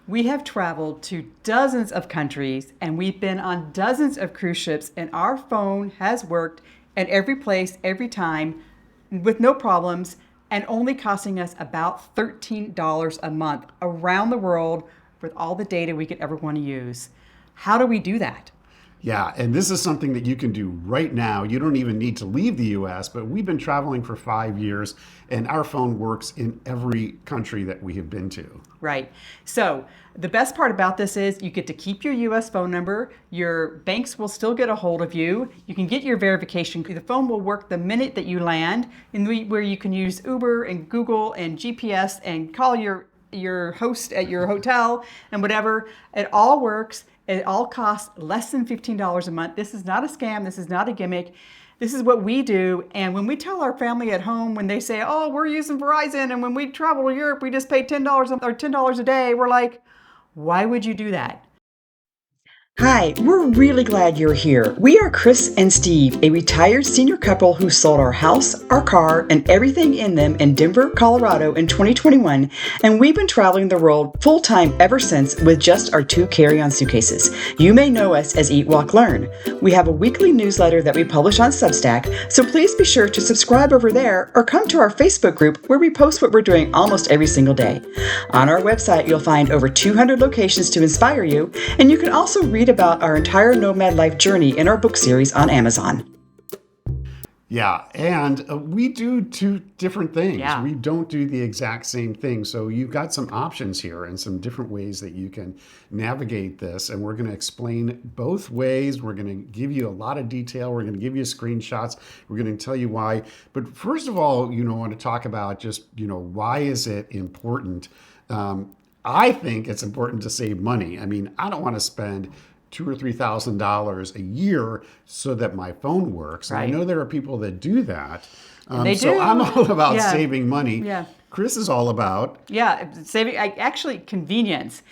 We have traveled to dozens of countries and we've been on dozens of cruise ships, and our phone has worked at every place, every time, with no problems, and only costing us about $13 a month around the world with all the data we could ever want to use. How do we do that? Yeah, and this is something that you can do right now. You don't even need to leave the US, but we've been traveling for 5 years and our phone works in every country that we have been to. Right. So the best part about this is you get to keep your US phone number. Your banks will still get a hold of you. You can get your verification. The phone will work the minute that you land, where you can use Uber and Google and GPS and call your host at your hotel and whatever. It all works. It all costs less than $15 a month. This is not a scam. This is not a gimmick. This is what we do. And when we tell our family at home, when they say, oh, we're using Verizon, and when we travel to Europe, we just pay $10 or $10 a day, we're like, why would you do that? Hi, we're really glad you're here. We are Chris and Steve, a retired senior couple who sold our house, our car, and everything in them in Denver, Colorado in 2021, and we've been traveling the world full-time ever since with just our 2 carry-on suitcases. You may know us as Eat, Walk, Learn. We have a weekly newsletter that we publish on Substack, so please be sure to subscribe over there or come to our Facebook group where we post what we're doing almost every single day. On our website, you'll find over 200 locations to inspire you, and you can also read about our entire Nomad life journey in our book series on Amazon. Yeah, and we do 2 different things. Yeah. We don't do the exact same thing. So you've got some options here and some different ways that you can navigate this. And we're going to explain both ways. We're going to give you a lot of detail. We're going to give you screenshots. We're going to tell you why. But first of all, I want to talk about just, why is it important? I think it's important to save money. I mean, I don't want to spend $2,000 or $3,000 a year so that my phone works. And I Right. know there are people that do that. They So do. I'm all about Yeah. saving money. Yeah. Chris is all about. Yeah, saving, actually convenience.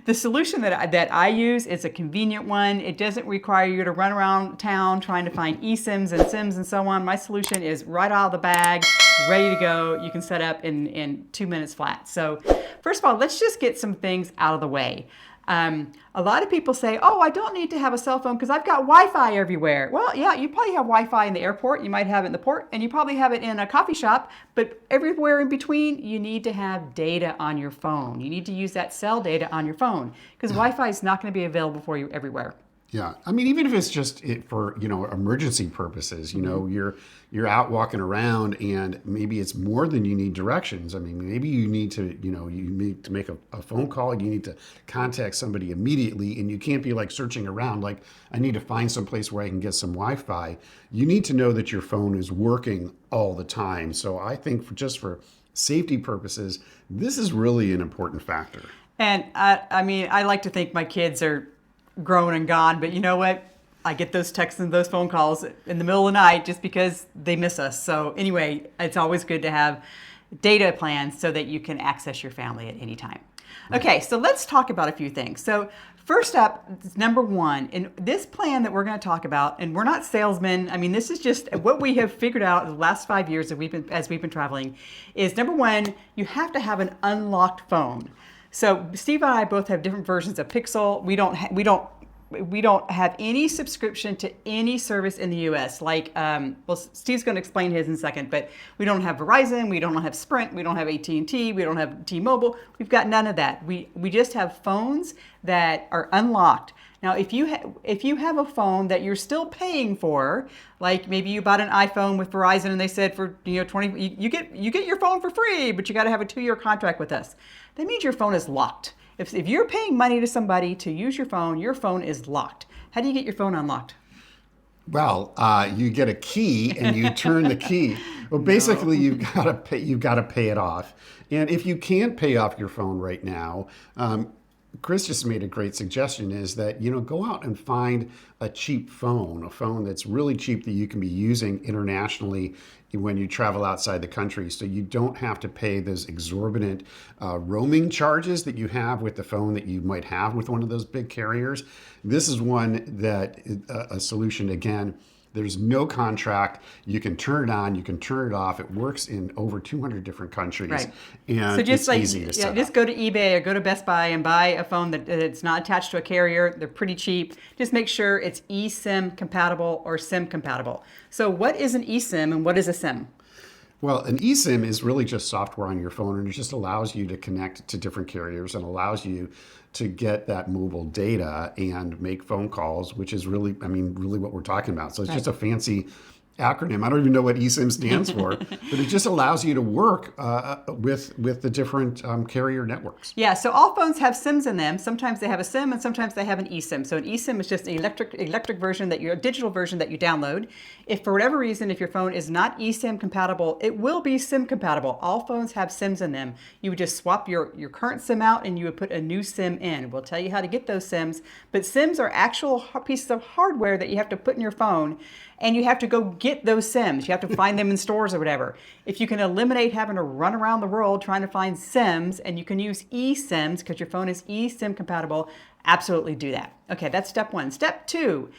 The solution that I use is a convenient one. It doesn't require you to run around town trying to find eSIMs and SIMs and so on. My solution is right out of the bag, ready to go. You can set up in 2 minutes flat. So first of all, let's just get some things out of the way. A lot of people say, oh, I don't need to have a cell phone because I've got Wi-Fi everywhere. Well, yeah, you probably have Wi-Fi in the airport. You might have it in the port, and you probably have it in a coffee shop. But everywhere in between, you need to have data on your phone. You need to use that cell data on your phone because Wi-Fi is not going to be available for you everywhere. Yeah, I mean, even if it's just for emergency purposes, you're out walking around and maybe it's more than you need directions. I mean, maybe you need to you need to make a phone call. You need to contact somebody immediately, and you can't be like searching around like I need to find some place where I can get some Wi-Fi. You need to know that your phone is working all the time. So I think just for safety purposes, this is really an important factor. And I mean, I like to think my kids are grown and gone, but you know what? I get those texts and those phone calls in the middle of the night just because they miss us. So anyway, it's always good to have data plans so that you can access your family at any time. Okay, so let's talk about a few things. So first up, number one, in this plan that we're going to talk about, and we're not salesmen, I mean, this is just what we have figured out in the last 5 years that as we've been traveling, is number one, you have to have an unlocked phone. So Steve and I both have different versions of Pixel. We don't have any subscription to any service in the U.S. Like, Steve's going to explain his in a second, but we don't have Verizon, we don't have Sprint, we don't have AT&T, we don't have T-Mobile. We've got none of that. We just have phones that are unlocked. Now, if you have a phone that you're still paying for, like maybe you bought an iPhone with Verizon and they said for 20, you get your phone for free, but you got to have a 2-year contract with us. That means your phone is locked. If you're paying money to somebody to use your phone is locked. How do you get your phone unlocked? Well, you get a key and you turn the key. Well, basically, you've got to pay. You've got to pay it off. And if you can't pay off your phone right now, Chris just made a great suggestion is that, go out and find a cheap phone, a phone that's really cheap that you can be using internationally when you travel outside the country. So you don't have to pay those exorbitant roaming charges that you have with the phone that you might have with one of those big carriers. This is one that a solution, again, There's no contract. You can turn it on. You can turn it off. It works in over 200 different countries. Right. And So just it's easy to set up. just go to eBay or go to Best Buy and buy a phone that's not attached to a carrier. They're pretty cheap. Just make sure it's eSIM compatible or SIM compatible. So what is an eSIM and what is a SIM? Well, an eSIM is really just software on your phone, and it just allows you to connect to different carriers and allows you to get that mobile data and make phone calls, which is really, really what we're talking about. So it's just a fancy acronym. I don't even know what eSIM stands for, but it just allows you to work with the different carrier networks. Yeah, so all phones have SIMs in them. Sometimes they have a SIM and sometimes they have an eSIM. So an eSIM is just an electric version a digital version that you download. If for whatever reason, if your phone is not eSIM compatible, it will be SIM compatible. All phones have SIMs in them. You would just swap your current SIM out and you would put a new SIM in. We'll tell you how to get those SIMs, but SIMs are actual pieces of hardware that you have to put in your phone. And you have to go get those SIMs. You have to find them in stores or whatever. If you can eliminate having to run around the world trying to find SIMs, and you can use eSIMs because your phone is eSIM compatible, absolutely do that. Okay, that's step one. Step two,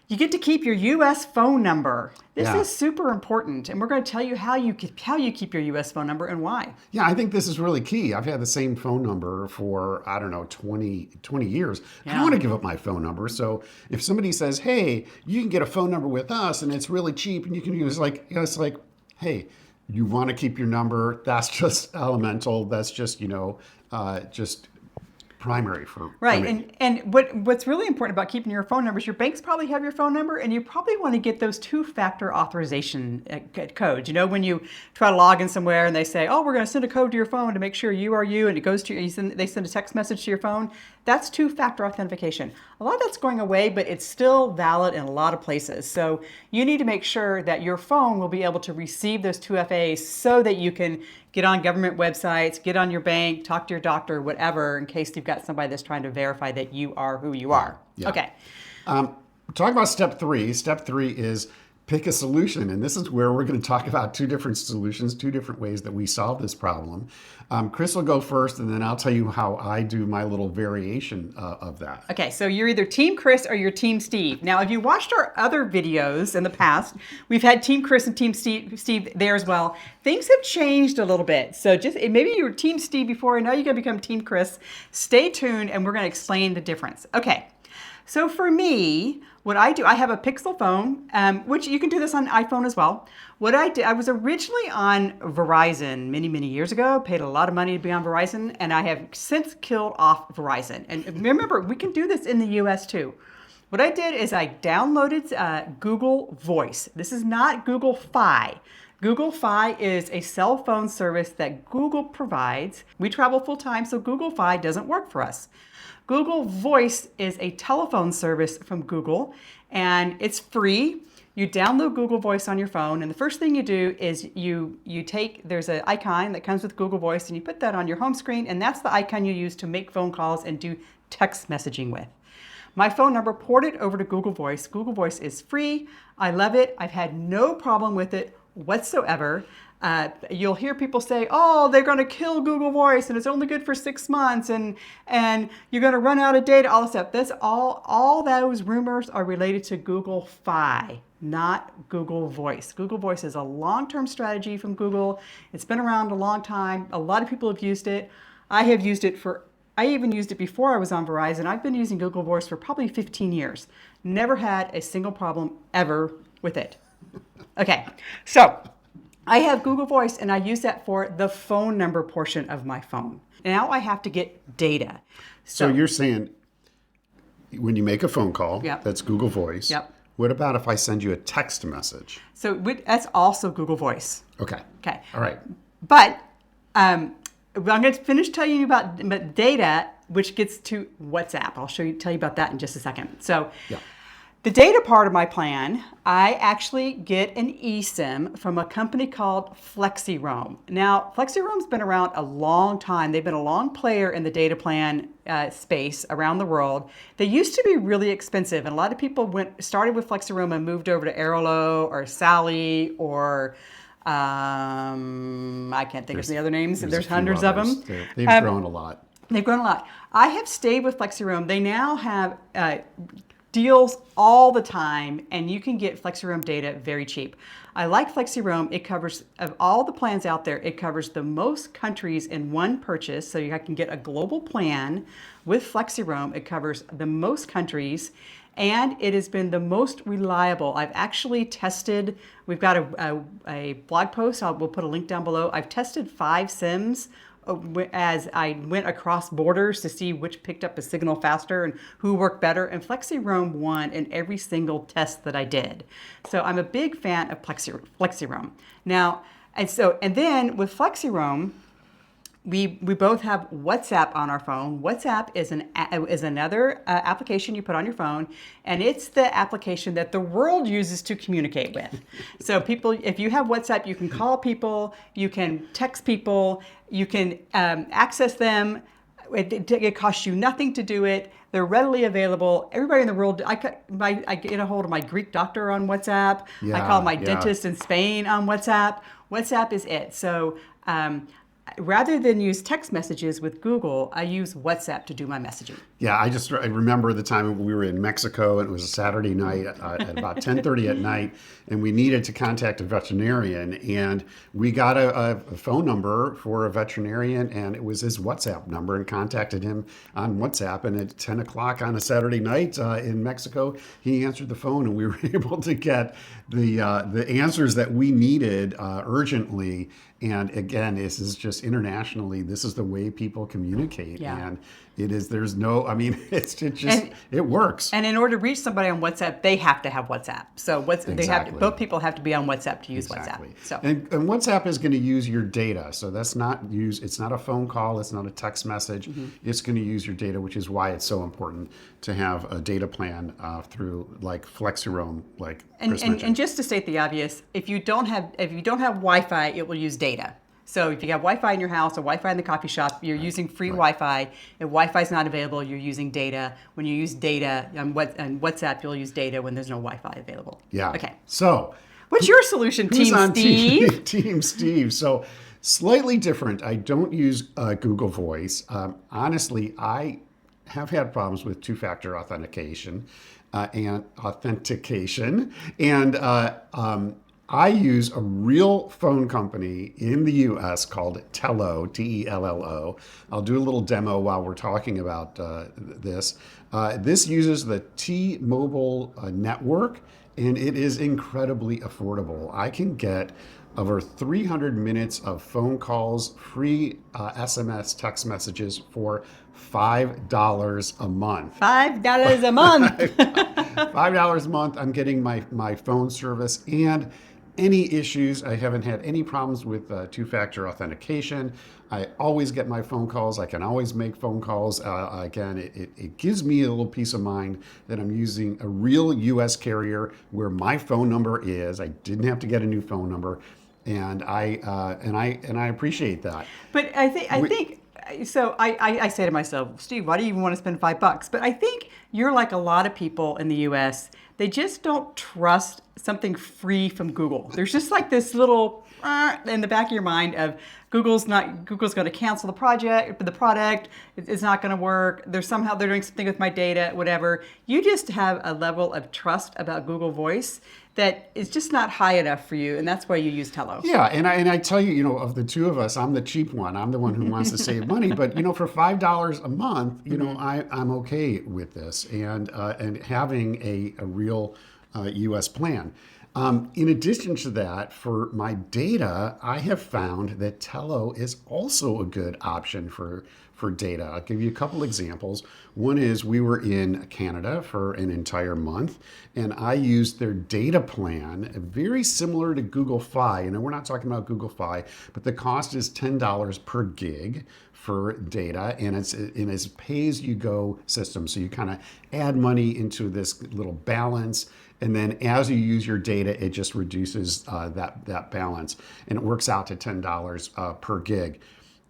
you get to keep your U.S. phone number. This is super important, and we're going to tell you how you keep your U.S. phone number and why. Yeah, I think this is really key. I've had the same phone number for, 20 years. I don't want to give up my phone number. So if somebody says, hey, you can get a phone number with us, and it's really cheap, and you can use it's like, hey, you want to keep your number? That's just elemental. That's just, just primary for right. And what's really important about keeping your phone numbers, your banks probably have your phone number, and you probably want to get those two-factor authorization codes. When you try to log in somewhere and they say, oh, we're going to send a code to your phone to make sure you are you, and it goes to they send a text message to your phone. That's two-factor authentication. A lot of that's going away, but it's still valid in a lot of places. So you need to make sure that your phone will be able to receive those 2FAs so that you can get on government websites, get on your bank, talk to your doctor, whatever, in case you've got somebody that's trying to verify that you are who you are. Yeah. Okay. Talk about step three. Step three is pick a solution. And this is where we're going to talk about two different solutions, two different ways that we solve this problem. Chris will go first, and then I'll tell you how I do my little variation of that. Okay, so you're either Team Chris or you're Team Steve. Now, if you watched our other videos in the past, we've had Team Chris and Team Steve there as well. Things have changed a little bit. So just maybe you were Team Steve before, and now you're going to become Team Chris. Stay tuned, and we're going to explain the difference. Okay. So for me, what I do, I have a Pixel phone, which you can do this on iPhone as well. What I did, I was originally on Verizon many, many years ago, paid a lot of money to be on Verizon, and I have since killed off Verizon. And remember, we can do this in the US too. What I did is I downloaded Google Voice. This is not Google Fi. Google Fi is a cell phone service that Google provides. We travel full time, so Google Fi doesn't work for us. Google Voice is a telephone service from Google, and it's free. You download Google Voice on your phone, and the first thing you do is there's an icon that comes with Google Voice, and you put that on your home screen, and that's the icon you use to make phone calls and do text messaging with. My phone number ported over to Google Voice. Google Voice is free. I love it. I've had no problem with it whatsoever. You'll hear people say, oh, they're going to kill Google Voice and it's only good for 6 months and you're going to run out of data, all this stuff. That's all those rumors are related to Google Fi, not Google Voice. Google Voice is a long-term strategy from Google. It's been around a long time. A lot of people have used it. I even used it before I was on Verizon. I've been using Google Voice for probably 15 years. Never had a single problem ever with it. Okay, so I have Google Voice, and I use that for the phone number portion of my phone. Now I have to get data. So you're saying when you make a phone call, Yep. that's Google Voice. Yep. What about if I send you a text message? So that's also Google Voice. Okay. Okay. All right. But I'm going to finish telling you about data, which gets to WhatsApp. I'll tell you about that in just a second. So. Yeah. The data part of my plan, I actually get an eSIM from a company called FlexiRoam. Now, FlexiRoam's been around a long time. They've been a long player in the data plan space around the world. They used to be really expensive, and a lot of people started with FlexiRoam and moved over to Airolo or Sally or I can't think of the other names. There's hundreds of them. They've grown a lot. They've grown a lot. I have stayed with FlexiRoam. They now have deals all the time, and you can get FlexiRoam data very cheap. I like FlexiRoam. It covers, of all the plans out there, it covers the most countries in one purchase. So you can get a global plan with FlexiRoam. It covers the most countries, and it has been the most reliable. I've actually tested, we've got a blog post, we'll put a link down below. I've tested 5 SIMs as I went across borders to see which picked up a signal faster and who worked better, and FlexiRoam won in every single test that I did. So I'm a big fan of FlexiRoam. Now, and then with FlexiRoam, we both have WhatsApp on our phone. WhatsApp is another application you put on your phone, and it's the application that the world uses to communicate with. So people, if you have WhatsApp, you can call people, you can text people, you can access them. It costs you nothing to do it. They're readily available. Everybody in the world, I get a hold of my Greek doctor on WhatsApp. I call my dentist in Spain on WhatsApp. WhatsApp is it. So rather than use text messages with Google, I use WhatsApp to do my messaging. Yeah, I remember the time we were in Mexico, and it was a Saturday night at about 10:30 at night, and we needed to contact a veterinarian, and we got a phone number for a veterinarian, and it was his WhatsApp number, and contacted him on WhatsApp. And at 10 o'clock on a Saturday night in Mexico, he answered the phone, and we were able to get the answers that we needed urgently. And again, this is just internationally, this is the way people communicate. Yeah. And there's no, I mean, it works. And in order to reach somebody on WhatsApp, they have to have WhatsApp. So both people have to be on WhatsApp to use WhatsApp. So and WhatsApp is going to use your data. So it's not a phone call, it's not a text message. It's going to use your data, which is why it's so important to have a data plan through like FlexiRoam, like Chris mentioned. And just to state the obvious, if you don't have Wi-Fi, it will use data. So if you have Wi-Fi in your house or Wi-Fi in the coffee shop, you're using free Wi-Fi. If Wi-Fi is not available, you're using data. When you use data on WhatsApp, you'll use data when there's no Wi-Fi available. Yeah. Okay. So what's your solution, Team Steve? Team Steve. So slightly different. I don't use Google Voice. Honestly, I have had problems with two-factor authentication. I use a real phone company in the US called Tello, Tello. I'll do a little demo while we're talking about this. This uses the T-Mobile network, and it is incredibly affordable. I can get over 300 minutes of phone calls, free SMS text messages for $5 a month. $5 a month. $5 a month. I'm getting my phone service, and any issues, I haven't had any problems with two-factor authentication. I always get my phone calls. I can always make phone calls. Again, it gives me a little peace of mind that I'm using a real U.S. carrier where my phone number is. I didn't have to get a new phone number, and I appreciate that. But I think. So I say to myself, Steve, why do you even want to spend $5? But I think you're like a lot of people in the U.S. They just don't trust something free from Google. There's just like this little in the back of your mind of Google's going to cancel the product. It's not going to work. They're doing something with my data, whatever. You just have a level of trust about Google Voice that is just not high enough for you, and that's why you use Tello. Yeah, and I tell you, of the two of us, I'm the cheap one. I'm the one who wants to save money. But for $5 a month, I'm okay with this, and having a real U.S. plan. In addition to that, for my data, I have found that Tello is also a good option for data. I'll give you a couple examples. One is we were in Canada for an entire month, and I used their data plan, very similar to Google Fi. And we're not talking about Google Fi, but the cost is $10 per gig for data, and it's a pay-as-you-go system. So you kind of add money into this little balance, and then as you use your data, it just reduces that balance, and it works out to $10 per gig.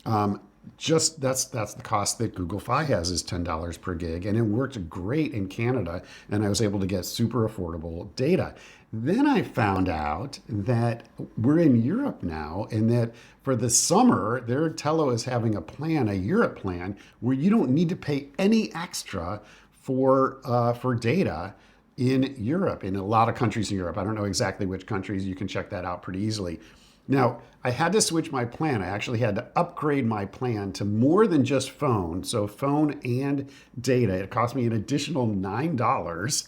That's the cost that Google Fi has, is $10 per gig, and it worked great in Canada, and I was able to get super affordable data. Then I found out that we're in Europe now, and that for the summer, Tello is having a Europe plan, where you don't need to pay any extra for data in Europe, in a lot of countries in Europe. I don't know exactly which countries. You can check that out pretty easily. Now, I had to switch my plan. I actually had to upgrade my plan to more than just phone. So phone and data. It cost me an additional $9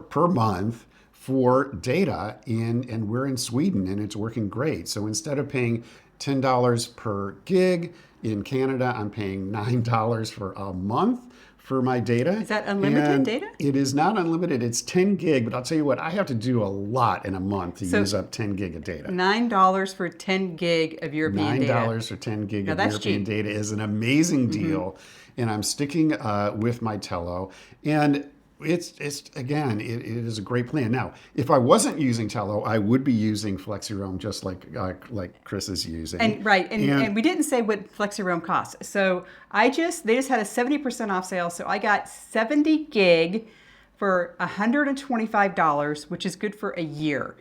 per month for data, and we're in Sweden and it's working great. So instead of paying $10 per gig in Canada, I'm paying $9 for a month for my data. Is that unlimited And data? it is not unlimited. It's 10 gig, but I'll tell you what, I have to do a lot in a month to use up 10 gig of data. $9 for 10 gig of European data. $9 for 10 gig Now of that's European cheap. data is an amazing deal. And I'm sticking with my Tello. And it's again, it is a great plan. Now, if I wasn't using Tello, I would be using FlexiRoam just like Chris is using. And we didn't say what FlexiRoam costs. So they just had a 70% off sale. So I got 70 gig for $125, which is good for a year.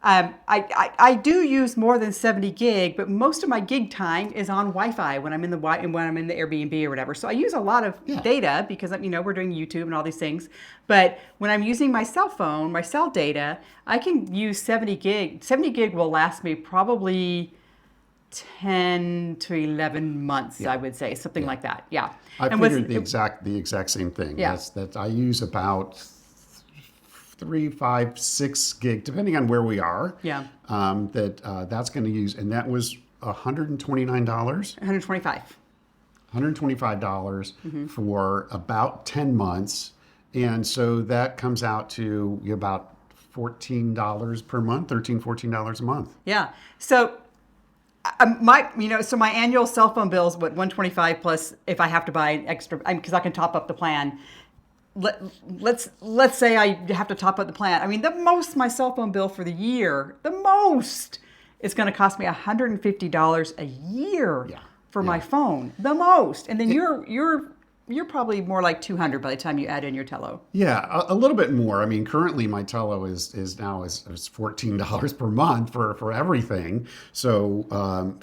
I do use more than 70 gig, but most of my gig time is on Wi-Fi when I'm in the Airbnb or whatever. So I use a lot of data because we're doing YouTube and all these things. But when I'm using my cell phone, my cell data, I can use 70 gig. 70 gig will last me probably 10 to 11 months, I would say, something like that. Yeah. I figured the exact same thing. Yeah. That I use about 3, 5, 6 gig, depending on where we are. Yeah. That's going to use, and that was $129. $125. $125 for about 10 months. And so that comes out to about $14 per month, $13, $14 a month. Yeah. So my annual cell phone bill is what, $125 plus if I have to buy extra, because I can top up the plan. Let's say I have to top up the plan. I mean, the most my cell phone bill for the year, the most, is going to cost me $150 a year for my phone. The most, and then you're probably more like $200 by the time you add in your Tello. Yeah, a little bit more. I mean, currently my Tello is $14 per month for everything. So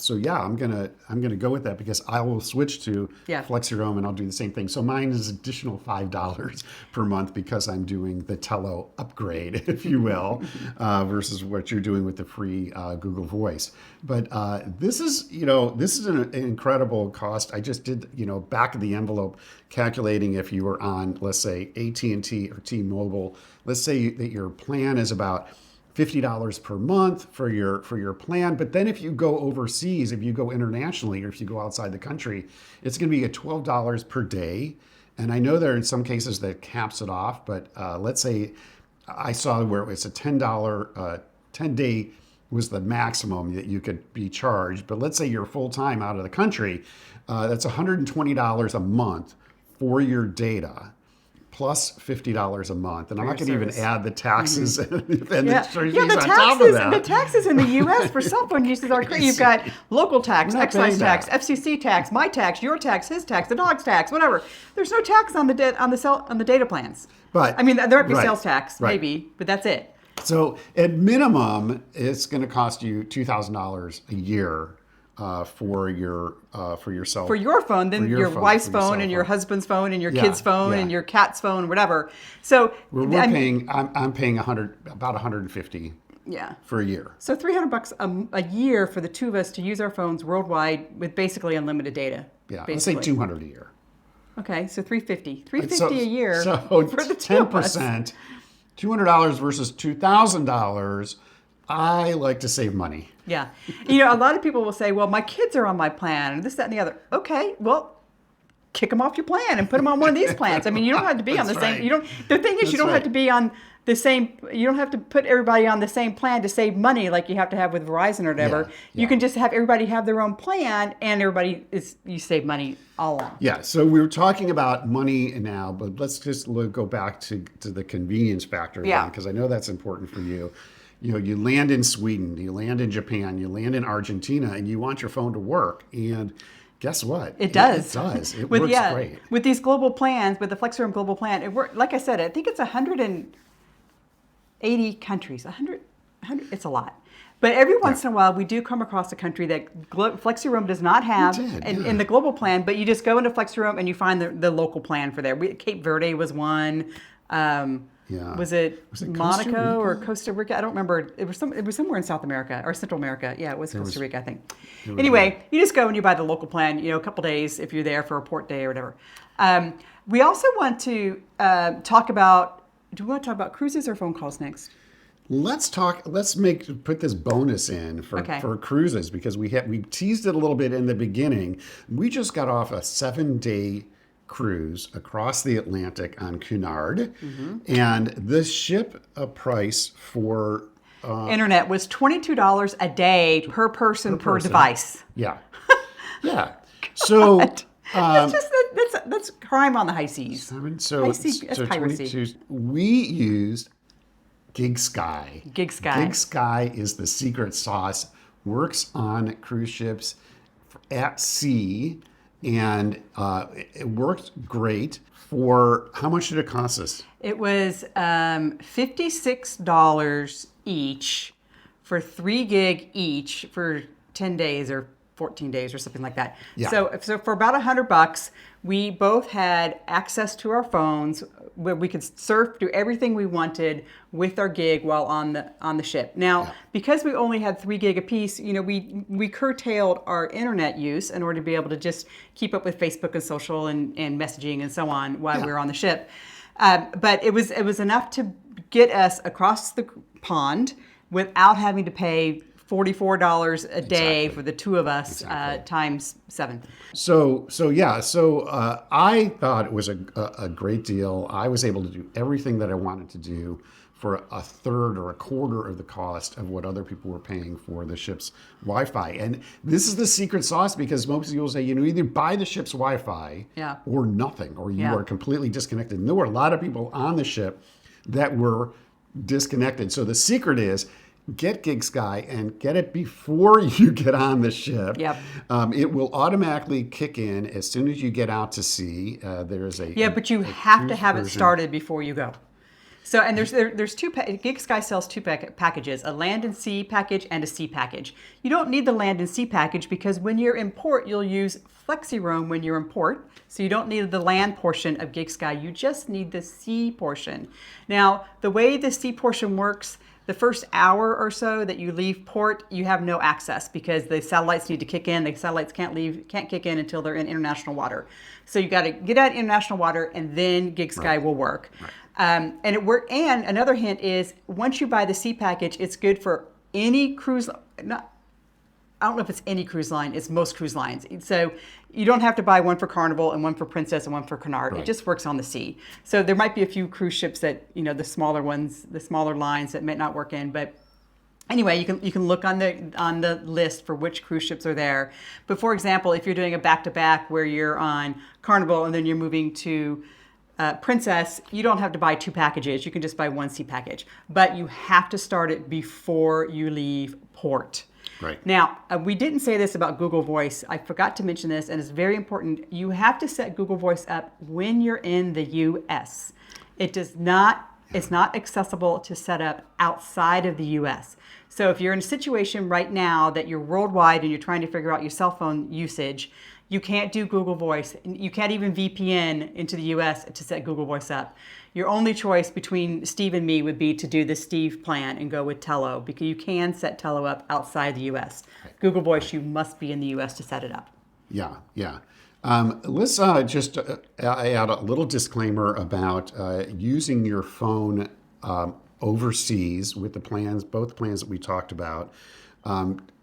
yeah, I'm gonna go with that because I will switch to FlexiRoam and I'll do the same thing. So mine is additional $5 per month because I'm doing the Tello upgrade, if you will, versus what you're doing with the free Google Voice. But this is an incredible cost. I just did back of the envelope calculating if you were on, let's say, AT&T or T-Mobile. Let's say that your plan is about $50 per month for your plan. But then if you go overseas, if you go internationally, or if you go outside the country, it's going to be at $12 per day. And I know there are some cases that caps it off, but let's say I saw where it was a $10 10-day was the maximum that you could be charged. But let's say you're full-time out of the country, that's $120 a month for your data, plus $50 a month. And I'm not going to even add the taxes and the fees on top of that. The taxes in the U.S. for cell phone uses are crazy. You've got local tax, excise tax, FCC tax, my tax, your tax, his tax, the dog's tax, whatever. There's no tax on the data plans. But I mean, there might be sales tax, maybe, but that's it. So at minimum, it's going to cost you $2,000 a year for your cell for your phone, then your wife's phone and your husband's phone and your kid's phone and your cat's phone, whatever. So I'm paying about $150 for a year. So $300 a year for the two of us to use our phones worldwide with basically unlimited data. Yeah, let's say $200 a year. Okay, so $350 a year so for the 10%. $200 versus $2,000. I like to save money. Yeah. A lot of people will say, well, my kids are on my plan and this, that, and the other. Okay, well, kick them off your plan and put them on one of these plans. I mean, you don't have to be on the same. The thing is, you don't have to be on the same. You don't have to put everybody on the same plan to save money like you have to have with Verizon or whatever. You can just have everybody have their own plan and you save money all along. Yeah. So we were talking about money now, but let's just go back to the convenience factor again, because I know that's important for you. You land in Sweden, you land in Japan, you land in Argentina, and you want your phone to work. And guess what? It does. It does. It works great. With these global plans, with the FlexiRoam global plan, it works. Like I said, I think it's 180 countries. 100, it's a lot. But every once in a while, we do come across a country that FlexiRoam does not have in the global plan, but you just go into FlexiRoam and you find the local plan for there. Cape Verde was one. Was it Monaco or Costa Rica? I don't remember. It was somewhere in South America or Central America. Yeah, it was Costa Rica, I think. Anyway, you just go and you buy the local plan, a couple days if you're there for a port day or whatever. We also want to talk about, do we want to talk about cruises or phone calls next? Let's put this bonus in for cruises, because we teased it a little bit in the beginning. We just got off a 7-day cruise across the Atlantic on Cunard, and the ship price for internet was $22 a day per person per device. Yeah. So that's crime on the high seas. That's piracy. We used GigSky. GigSky is the secret sauce. Works on cruise ships at sea. And it worked great. For how much did it cost us? It was $56 each for 3 gig each for 10 days or 14 days or something like that. Yeah. So for about $100, we both had access to our phones where we could surf, do everything we wanted with our gig while on the ship. Now, because we only had 3 gig apiece, we curtailed our internet use in order to be able to just keep up with Facebook and social and messaging and so on while we were on the ship. But it was enough to get us across the pond without having to pay $44 a day for the two of us times 7. So I thought it was a great deal. I was able to do everything that I wanted to do for a third or a quarter of the cost of what other people were paying for the ship's Wi-Fi. And this is the secret sauce, because most people say, either buy the ship's Wi-Fi or nothing, or you are completely disconnected. And there were a lot of people on the ship that were disconnected. So the secret is, get GigSky and get it before you get on the ship. Yep. It will automatically kick in as soon as you get out to sea. There's but you have to have it started before you go. So, and there's two. GigSky sells 2 packages: a land and sea package and a sea package. You don't need the land and sea package because when you're in port, you'll use FlexiRoam when you're in port. So you don't need the land portion of GigSky. You just need the sea portion. Now, the way the sea portion works, the first hour or so that you leave port, you have no access because the satellites need to kick in. The satellites can't kick in until they're in international water. So you got to get out of international water, and then GigSky will work. Right. And it work. And another hint is, once you buy the sea package, it's good for any cruise. I don't know if it's any cruise line. It's most cruise lines. So you don't have to buy one for Carnival and one for Princess and one for Cunard. Right. It just works on the sea. So there might be a few cruise ships that, the smaller ones, the smaller lines that might not work in. But anyway, you can look on the list for which cruise ships are there. But for example, if you're doing a back-to-back where you're on Carnival and then you're moving to Princess, you don't have to buy 2 packages. You can just buy 1 sea package. But you have to start it before you leave port. Right. Now, we didn't say this about Google Voice. I forgot to mention this, and it's very important. You have to set Google Voice up when you're in the U.S. It's not accessible to set up outside of the U.S. So if you're in a situation right now that you're worldwide and you're trying to figure out your cell phone usage, you can't do Google Voice. You can't even VPN into the U.S. to set Google Voice up. Your only choice between Steve and me would be to do the Steve plan and go with Tello, because you can set Tello up outside the U.S. Google Voice, you must be in the U.S. to set it up. Yeah. Let's just add a little disclaimer about using your phone overseas with the plans, both plans that we talked about.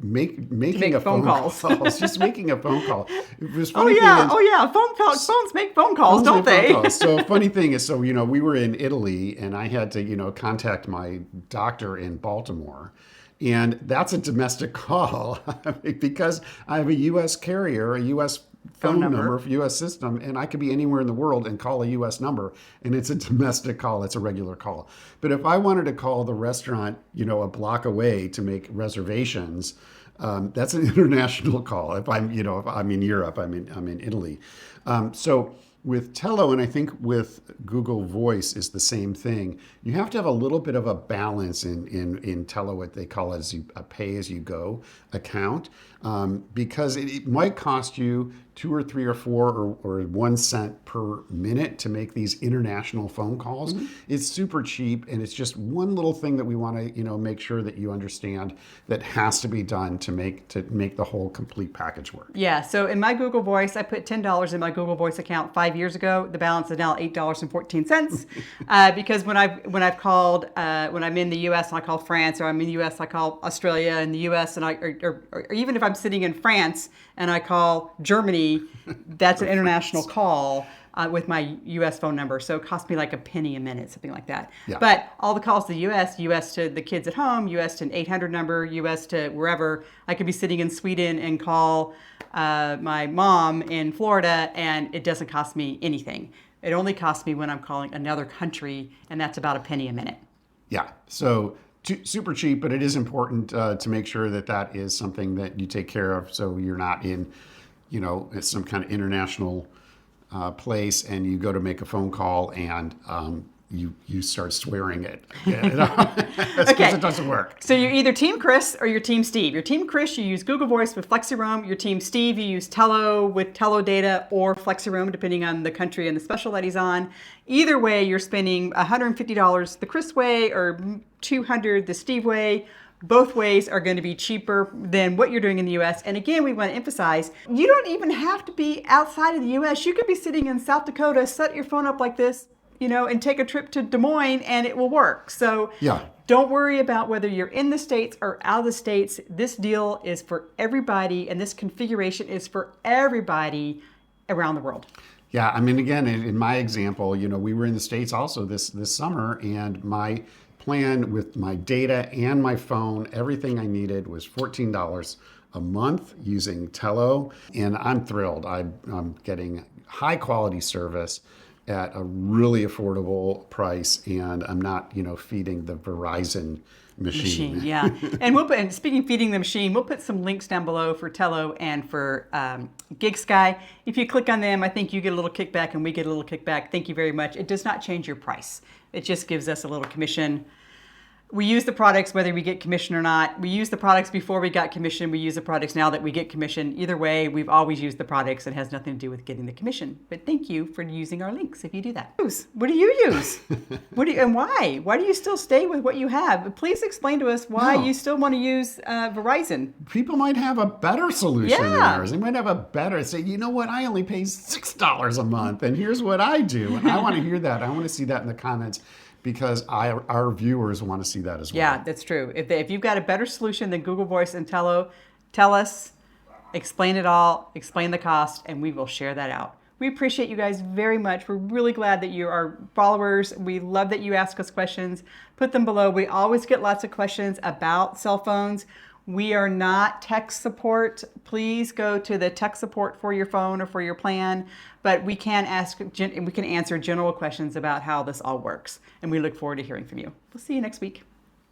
Making a phone call. Just making a phone call. Phones make phone calls, don't they? So funny thing is, we were in Italy and I had to, contact my doctor in Baltimore. And that's a domestic call because I have a U.S. carrier, a U.S. phone number, U.S. system, and I could be anywhere in the world and call a U.S. number, and it's a domestic call. It's a regular call. But if I wanted to call the restaurant, a block away to make reservations, that's an international call. If I'm in Europe, I'm in Italy. So With Tello, and I think with Google Voice is the same thing. You have to have a little bit of a balance in Tello, what they call as a pay-as-you-go account, because it might cost you 2 or 3 or 4 or 1 cent per minute to make these international phone calls. It's super cheap, and it's just one little thing that we want to make sure that you understand that has to be done to make the whole complete package work. Yeah, so in my Google Voice, I put $10 in my Google Voice account 5 years ago. The balance is now $8.14 because when I've called when I'm in the U.S. and I call France, or I'm in the U.S. I call Australia, and the U.S. and or even if I'm sitting in France and I call Germany, that's an international call. With my U.S. phone number. So it cost me like a penny a minute, something like that. Yeah. But all the calls to the U.S. to the kids at home, U.S. to an 800 number, U.S. to wherever. I could be sitting in Sweden and call my mom in Florida, and it doesn't cost me anything. It only costs me when I'm calling another country, and that's about a penny a minute. Yeah, so super cheap, but it is important to make sure that that is something that you take care of, so you're not in, some kind of international place, and you go to make a phone call and you start swearing it. That's because it doesn't work. So you're either Team Chris or you're Team Steve. Your Team Chris, you use Google Voice with FlexiRoam. Your Team Steve, you use Tello with Tello data or FlexiRoam, depending on the country and the special that he's on. Either way, you're spending $150 the Chris way or $200 the Steve way. Both ways are going to be cheaper than what you're doing in the U.S. And again, we want to emphasize, you don't even have to be outside of the U.S. You could be sitting in South Dakota, set your phone up like this, and take a trip to Des Moines, and it will work. So yeah. Don't worry about whether you're in the States or out of the States. This deal is for everybody, and this configuration is for everybody around the world. Yeah, I mean, again, in my example, we were in the States also this summer, and my plan with my data and my phone, everything I needed was $14 a month using Tello, and I'm thrilled. I'm getting high quality service at a really affordable price, and I'm not, feeding the Verizon machine. Yeah. And speaking of feeding the machine, we'll put some links down below for Tello and for GigSky. If you click on them, I think you get a little kickback and we get a little kickback. Thank you very much. It does not change your price. It just gives us a little commission. We use the products whether we get commission or not. We used the products before we got commission. We use the products now that we get commission. Either way, we've always used the products. It has nothing to do with getting the commission. But thank you for using our links if you do that. What do you use? And why? Why do you still stay with what you have? Please explain to us why you still want to use Verizon. People might have a better solution than ours. They might have a better, say, you know what, I only pay $6 a month, and here's what I do. And I want to hear that. I want to see that in the comments, because our viewers want to see that as well. Yeah, that's true. If you've got a better solution than Google Voice and Tello, tell us, explain it all, explain the cost, and we will share that out. We appreciate you guys very much. We're really glad that you are followers. We love that you ask us questions. Put them below. We always get lots of questions about cell phones. We are not tech support. Please go to the tech support for your phone or for your plan. But we can answer general questions about how this all works. And we look forward to hearing from you. We'll see you next week.